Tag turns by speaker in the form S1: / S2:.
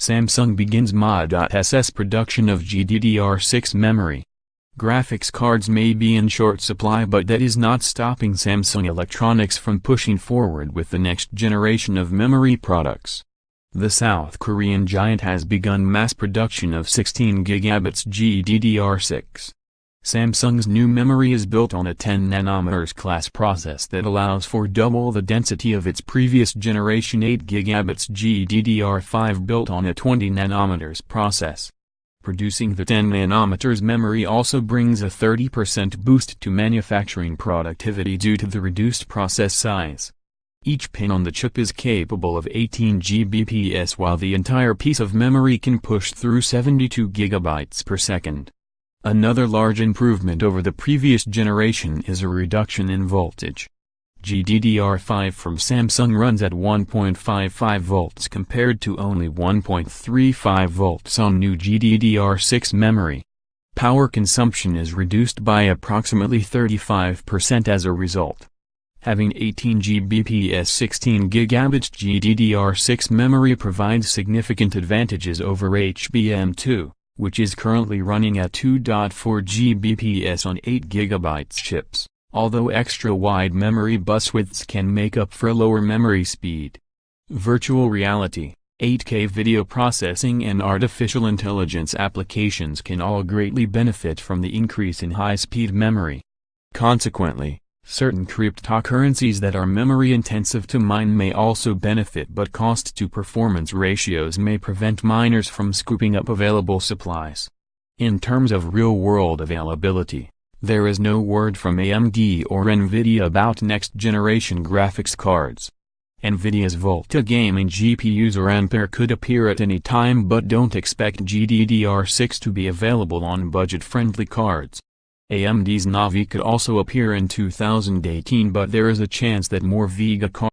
S1: Samsung begins ma.ss production of GDDR6 memory. Graphics cards may be in short supply, but that is not stopping Samsung Electronics from pushing forward with the next generation of memory products. The South Korean giant has begun mass production of 16 Gbps GDDR6. Samsung's new memory is built on a 10 nanometers class process that allows for double the density of its previous generation 8 Gbps GDDR5 built on a 20 nanometers process. Producing the 10 nanometers memory also brings a 30% boost to manufacturing productivity due to the reduced process size. Each pin on the chip is capable of 18 Gbps, while the entire piece of memory can push through 72 GB per second. Another large improvement over the previous generation is a reduction in voltage. GDDR5 from Samsung runs at 1.55 volts compared to only 1.35 volts on new GDDR6 memory. Power consumption is reduced by approximately 35% as a result. Having 18 Gbps 16 gigabits GDDR6 memory provides significant advantages over HBM2, which is currently running at 2.4 Gbps on 8 GB chips, although extra-wide memory bus widths can make up for lower memory speed. Virtual reality, 8K video processing and artificial intelligence applications can all greatly benefit from the increase in high-speed memory. Consequently, certain cryptocurrencies that are memory-intensive to mine may also benefit, but cost-to-performance ratios may prevent miners from scooping up available supplies. In terms of real-world availability, there is no word from AMD or Nvidia about next-generation graphics cards. Nvidia's Volta gaming GPUs or Ampere could appear at any time, but don't expect GDDR6 to be available on budget-friendly cards. AMD's Navi could also appear in 2018, but there is a chance that more Vega cards